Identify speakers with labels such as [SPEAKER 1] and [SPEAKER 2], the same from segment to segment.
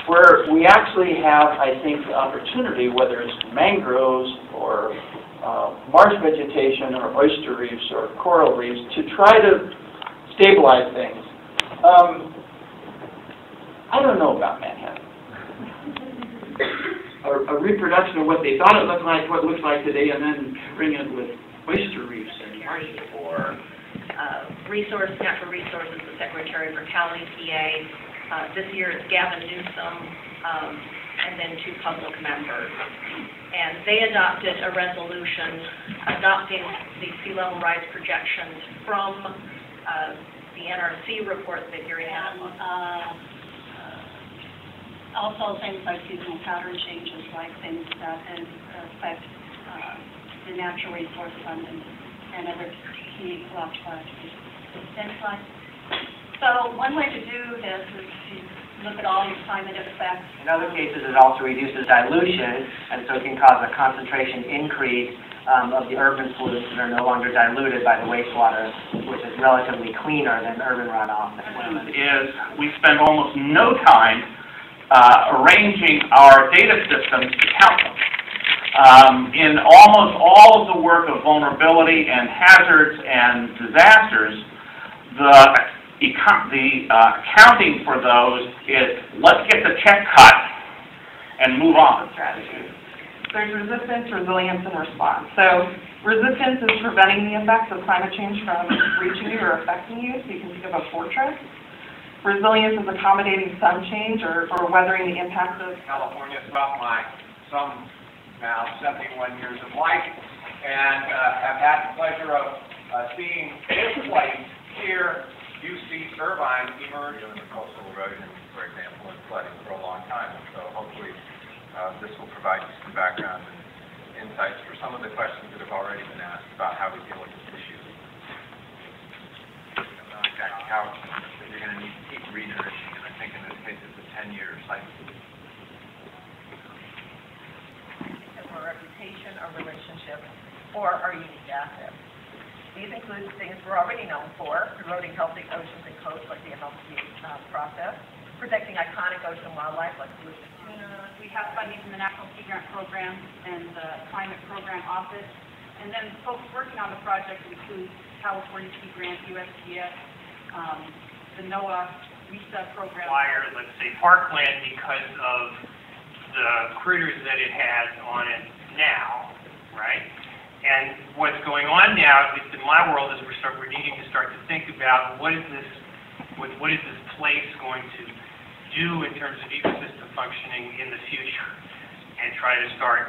[SPEAKER 1] where we actually have, I think, the opportunity, whether it's mangroves or marsh vegetation or oyster reefs or coral reefs, to try to stabilize things. I don't know about Manhattan. A reproduction of what they thought it looked like, what it looks like today, and then bring it with oyster reefs and marshes.
[SPEAKER 2] For Natural Resources, the Secretary for Cali, PA. This year it's Gavin Newsom, and then 2 public members. And they adopted a resolution adopting the sea level rise projections from the NRC report that you're in.
[SPEAKER 3] Also things like seasonal pattern changes, like things that affect the natural resource fund and other key ecological activities. Next slide. So one way to do this is to look at all these climate effects.
[SPEAKER 4] In other cases, it also reduces dilution, and so it can cause a concentration increase of the urban pollutants that are no longer diluted by the wastewater, which is relatively cleaner than urban runoff.
[SPEAKER 5] Is we spend almost no time arranging our data systems to count them. In almost all of the work of vulnerability and hazards and disasters, the accounting for those is let's get the check cut and move on.
[SPEAKER 6] Strategy. There's resistance, resilience, and response. So resistance is preventing the effects of climate change from reaching you or affecting you, so you can think of a fortress. Resilience is accommodating some change or weathering the impacts of
[SPEAKER 7] California throughout my now 71 years of life, and have had the pleasure of seeing this place here, UC Irvine, emerge in the coastal erosion, for example, and flooding for a long time. And so hopefully this will provide you some background and insights for some of the questions that have already been asked about how we deal with this issue. I don't know exactly how you're going to need to keep renourishing, and I think in this case it's a 10-year cycle.
[SPEAKER 8] Or reputation, or relationship, or our unique assets. These include things we're already known for: promoting healthy oceans and coasts like the MLC process, protecting iconic ocean wildlife like blue tuna.
[SPEAKER 3] We have funding from the National Sea Grant Program and the Climate Program Office. And then folks working on the project include California Sea Grant, USGS, the NOAA RESA program.
[SPEAKER 9] Let's say, parkland because of the critters that it has on it now, right? And what's going on now, at least in my world, is we're needing to start to think about what is this place going to do in terms of ecosystem functioning in the future, and try to start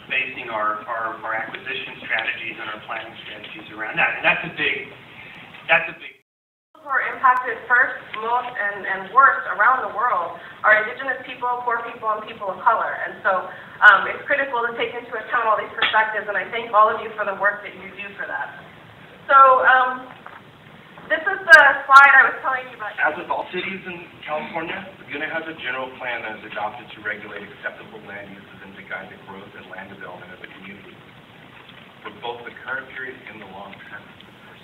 [SPEAKER 9] basing our acquisition strategies and our planning strategies around that. And that's a big.
[SPEAKER 10] Who are impacted first, most, and worst around the world are indigenous people, poor people, and people of color. And so it's critical to take into account all these perspectives, and I thank all of you for the work that you do for that. So this is the slide I was telling you about.
[SPEAKER 11] As with all cities in California, Laguna has a general plan that is adopted to regulate acceptable land uses and to guide the growth and land development of the community for both the current period and the long term.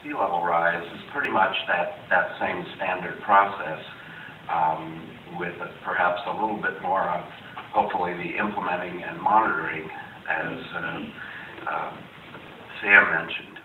[SPEAKER 12] Sea level rise is pretty much that same standard process, with perhaps a little bit more of hopefully the implementing and monitoring, as Sam mentioned.